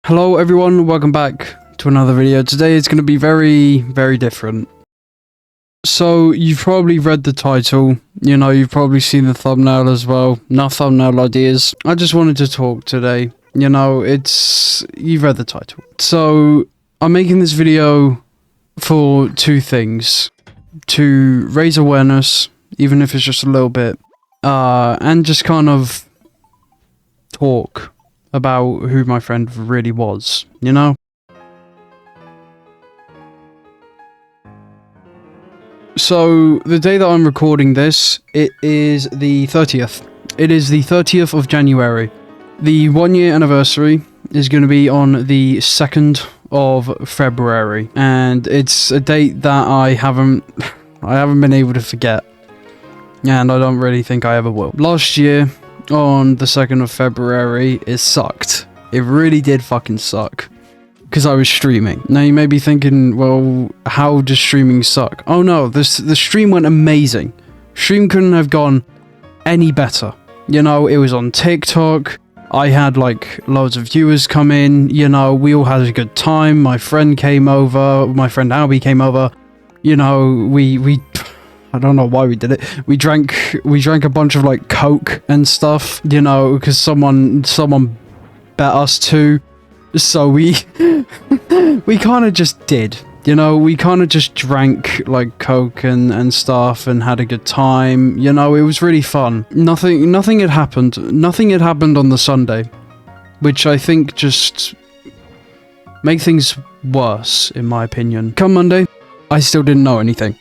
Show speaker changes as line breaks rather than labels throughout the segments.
Hello everyone, welcome back to another video. Today it's going to be very different. So you've probably read the title, you've probably seen the thumbnail as well. Enough thumbnail ideas. I just wanted to talk today. You've read the title. So I'm making this video for two things. To raise awareness, even if it's just a little bit, and just kind of talk about who my friend really was, So, the day that I'm recording this, it is the 30th. It is the 30th of January. The 1 year anniversary is going to be on the 2nd of February. And it's a date that I haven't been able to forget. And I don't really think I ever will. Last year, on the 2nd of February, it sucked. It really did fucking suck. Because I was streaming. Now you may be thinking, well, how does streaming suck? Oh no, the stream went amazing. Stream couldn't have gone any better. It was on TikTok. I had like loads of viewers come in. We all had a good time. My friend came over. My friend Albie came over. We I don't know why we did it. We drank a bunch of like Coke and stuff, because someone bet us to. So we kind of just did, we kind of just drank like Coke and stuff and had a good time. It was really fun. Nothing had happened. Nothing had happened on the Sunday, which I think just make things worse, in my opinion. Come Monday, I still didn't know anything.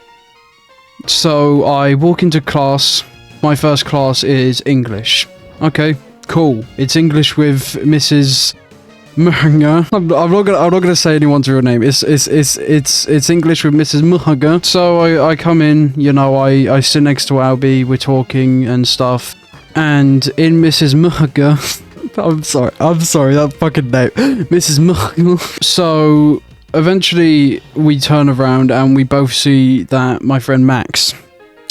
So I walk into class. My first class is English. Okay, cool. It's English with Mrs. Muhaga. I'm not gonna say anyone's real name. It's English with Mrs. Muhaga. So I come in. I sit next to Albie. We're talking and stuff. And in Mrs. Muhaga, I'm sorry that fucking name, Mrs. Muhaga. So eventually we turn around and we both see that my friend Max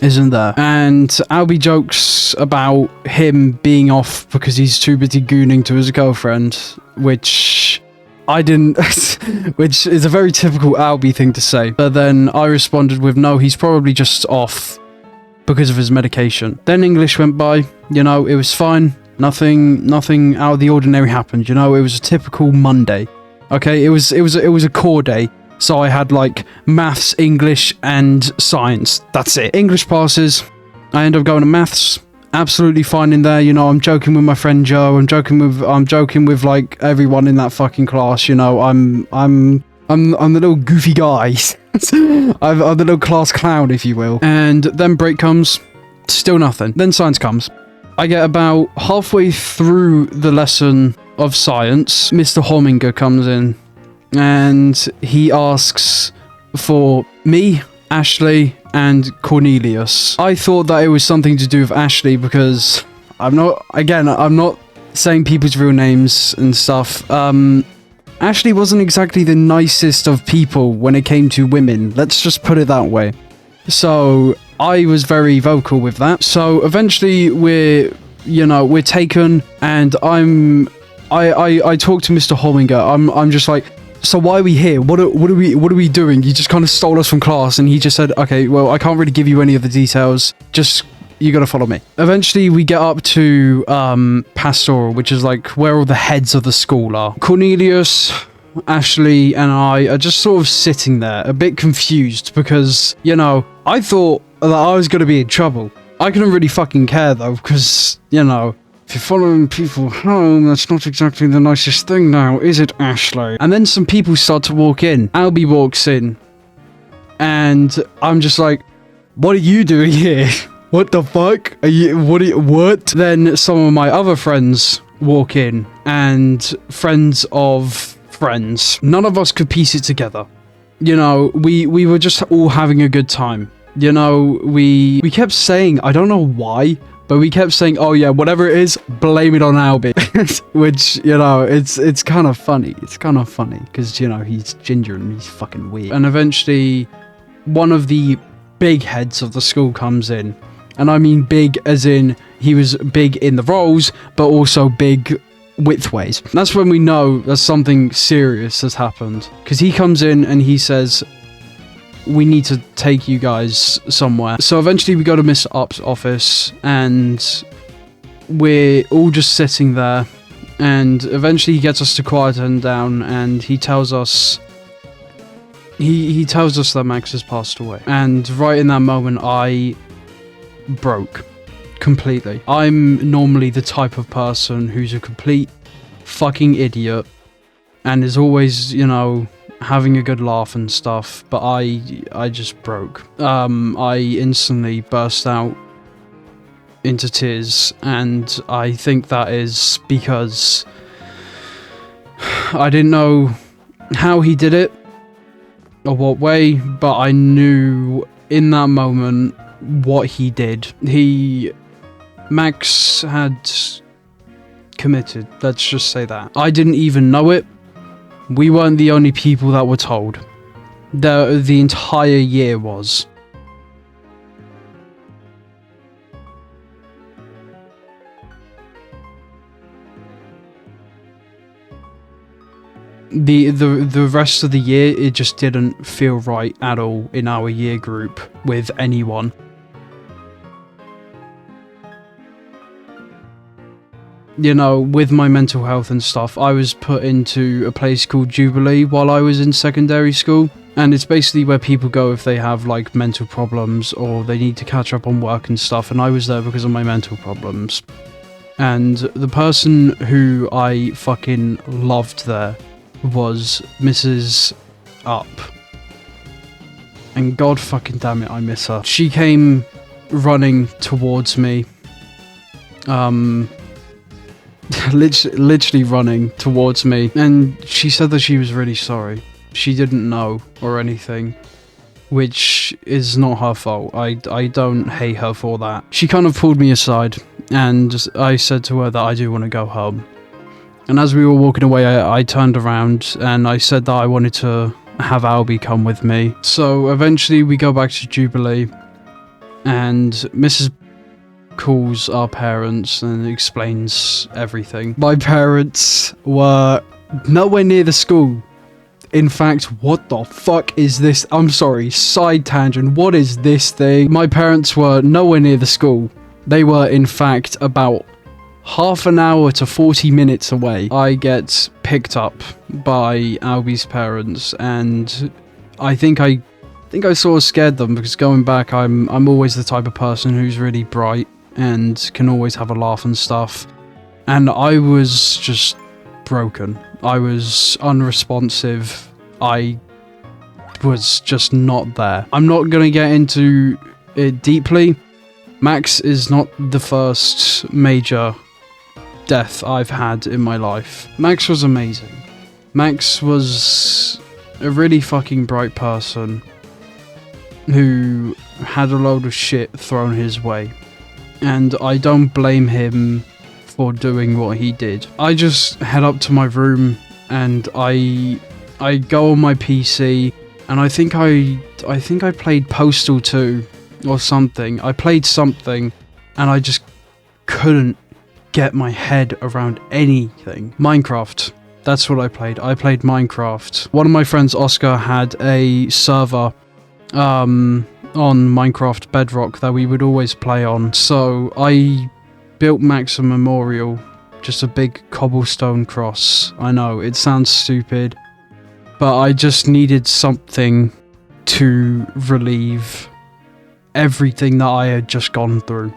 isn't there. And Albie jokes about him being off because he's too busy gooning to his girlfriend, which I didn't, which is a very typical Albie thing to say. But then I responded with, no, he's probably just off because of his medication. Then English went by, it was fine. Nothing out of the ordinary happened, it was a typical Monday. Okay, it was a core day. So I had like maths, English, and science. That's it. English passes. I end up going to maths. Absolutely fine in there. I'm joking with my friend Joe. I'm joking with like everyone in that fucking class. I'm the little goofy guy. I'm the little class clown, if you will. And then break comes. Still nothing. Then science comes. I get about halfway through the lesson of science. Mr. Horminger comes in. And he asks for me, Ashley, and Cornelius. I thought that it was something to do with Ashley because I'm not saying people's real names and stuff. Ashley wasn't exactly the nicest of people when it came to women. Let's just put it that way. So I was very vocal with that. So eventually we're taken, and I talk to Mr. Horminger. I'm just like, so why are we here? What are we doing? You just kind of stole us from class. And he just said, okay, well, I can't really give you any of the details. Just, you gotta follow me. Eventually, we get up to Pastoral, which is like where all the heads of the school are. Cornelius, Ashley, and I are just sort of sitting there, a bit confused because, I thought that I was gonna be in trouble. I couldn't really fucking care though, because, if you're following people home, that's not exactly the nicest thing now, is it, Ashley? And then some people start to walk in. Albie walks in. And I'm just like, what are you doing here? What the fuck? What? Then some of my other friends walk in. And friends of friends. None of us could piece it together. We were just all having a good time. We kept saying, I don't know why, but we kept saying, oh yeah, whatever it is, blame it on Albie. Which, it's kind of funny. It's kind of funny because, he's ginger and he's fucking weird. And eventually, one of the big heads of the school comes in. And I mean big as in he was big in the roles, but also big widthways. That's when we know that something serious has happened. Because he comes in and he says, we need to take you guys somewhere. So eventually we go to Mr. Up's office and we're all just sitting there. And eventually he gets us to quieten down and he tells us he tells us that Max has passed away. And right in that moment I broke completely. I'm normally the type of person who's a complete fucking idiot and is always, you know, having a good laugh and stuff, but I just broke. I instantly burst out into tears, and I think that is because I didn't know how he did it or what way, but I knew in that moment what he did. Max had committed, let's just say that. I didn't even know it. We weren't the only people that were told. The entire year was. The rest of the year, it just didn't feel right at all in our year group with anyone. You know, with my mental health and stuff, I was put into a place called Jubilee while I was in secondary school. And it's basically where people go if they have, like, mental problems or they need to catch up on work and stuff. And I was there because of my mental problems. And the person who I fucking loved there was Mrs. Up. And god fucking damn it, I miss her. She came running towards me. Literally running towards me, and she said that she was really sorry. She didn't know or anything, which is not her fault. I don't hate her for that. She kind of pulled me aside, and I said to her that I do want to go home. And as we were walking away, I turned around and I said that I wanted to have Albie come with me. So eventually we go back to Jubilee, and Mrs. calls our parents and explains everything. My parents were nowhere near the school. In fact, what the fuck is this? I'm sorry, side tangent. What is this thing? My parents were nowhere near the school. They were, in fact, about half an hour to 40 minutes away. I get picked up by Albie's parents, and I think I sort of scared them, because going back, I'm always the type of person who's really bright and can always have a laugh and stuff. And I was just broken. I was unresponsive. I was just not there. I'm not gonna get into it deeply. Max is not the first major death I've had in my life. Max was amazing. Max was a really fucking bright person who had a load of shit thrown his way. And I don't blame him for doing what he did. I just head up to my room and I go on my PC, and I think I played Postal 2 or something. I played something and I just couldn't get my head around anything. Minecraft. That's what I played. I played Minecraft. One of my friends, Oscar, had a server on Minecraft Bedrock that we would always play on. So I built Max a memorial, just a big cobblestone cross. I know, it sounds stupid, but I just needed something to relieve everything that I had just gone through.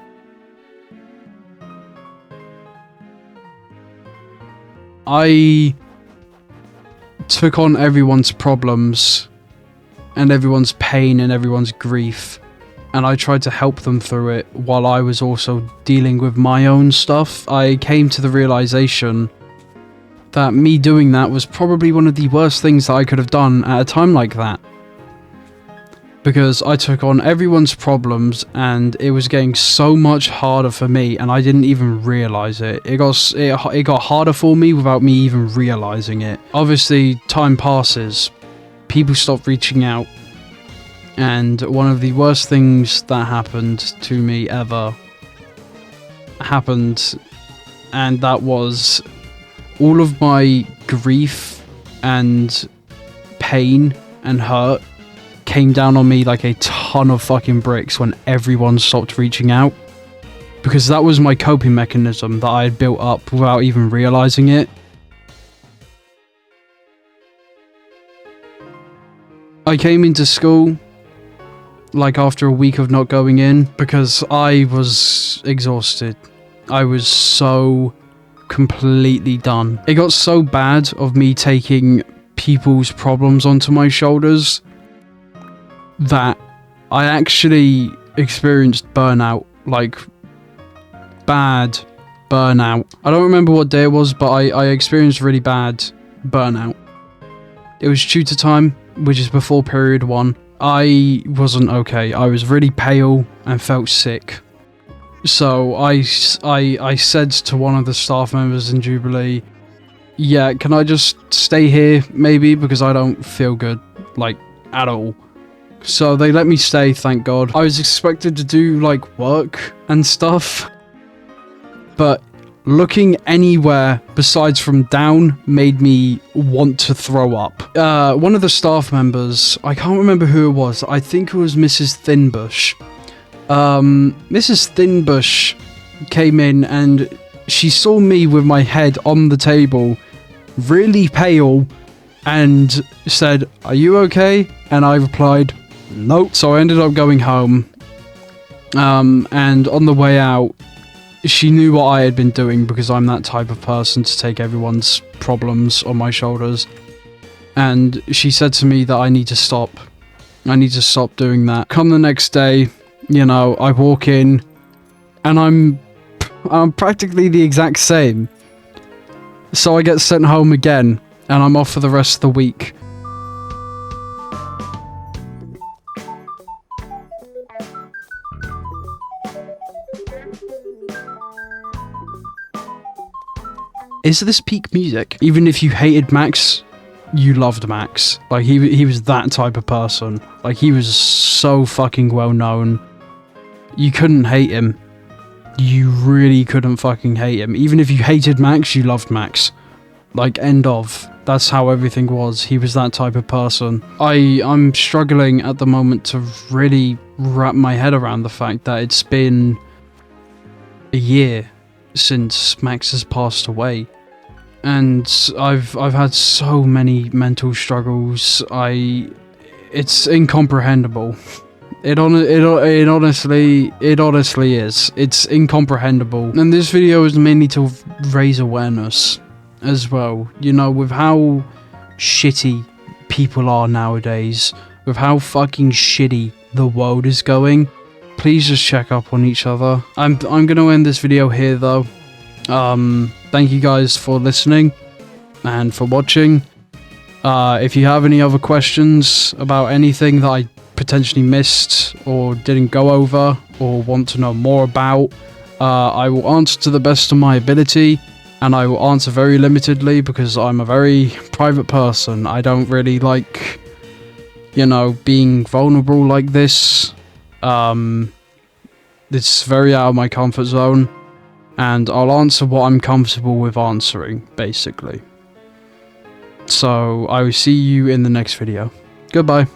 I took on everyone's problems and everyone's pain and everyone's grief, and I tried to help them through it while I was also dealing with my own stuff. I came to the realization that me doing that was probably one of the worst things that I could have done at a time like that. Because I took on everyone's problems and it was getting so much harder for me, and I didn't even realize it. It got harder for me without me even realizing it. Obviously, time passes. People stop reaching out, and one of the worst things that happened to me ever happened, and that was all of my grief and pain and hurt came down on me like a ton of fucking bricks when everyone stopped reaching out. Because that was my coping mechanism that I had built up without even realizing it. I came into school like after a week of not going in because I was exhausted. I was so completely done. It got so bad of me taking people's problems onto my shoulders that I actually experienced burnout, like bad burnout. I don't remember what day it was, but I experienced really bad burnout. It was tutor time, which is before period 1. I wasn't okay. I was really pale and felt sick. So I said to one of the staff members in Jubilee, yeah, can I just stay here maybe, because I don't feel good, like, at all. So they let me stay, thank God. I was expected to do like work and stuff, but looking anywhere besides from down made me want to throw up. One of the staff members, I can't remember who it was, I think it was Mrs. Thinbush. Mrs. Thinbush came in and she saw me with my head on the table, really pale, and said, "Are you okay?" And I replied, "Nope." So I ended up going home. And on the way out, she knew what I had been doing because I'm that type of person to take everyone's problems on my shoulders. And she said to me that I need to stop. I need to stop doing that. Come the next day, you know, I walk in and I'm practically the exact same. So I get sent home again and I'm off for the rest of the week. Is this peak music? Even if you hated Max, you loved Max. Like, he was that type of person. Like, he was so fucking well known. You couldn't hate him. You really couldn't fucking hate him. Even if you hated Max, you loved Max. Like, end of. That's how everything was. He was that type of person. I'm struggling at the moment to really wrap my head around the fact that it's been a year since Max has passed away. And I've had so many mental struggles. It's incomprehensible. It honestly is. It's incomprehensible. And this video is mainly to raise awareness as well. You know, with how shitty people are nowadays, with how fucking shitty the world is going, please just check up on each other. I'm gonna end this video here though. Thank you guys for listening and for watching. If you have any other questions about anything that I potentially missed or didn't go over or want to know more about, I will answer to the best of my ability, and I will answer very limitedly because I'm a very private person. I don't really like, you know, being vulnerable like this. It's very out of my comfort zone. And I'll answer what I'm comfortable with answering, basically. So, I will see you in the next video. Goodbye.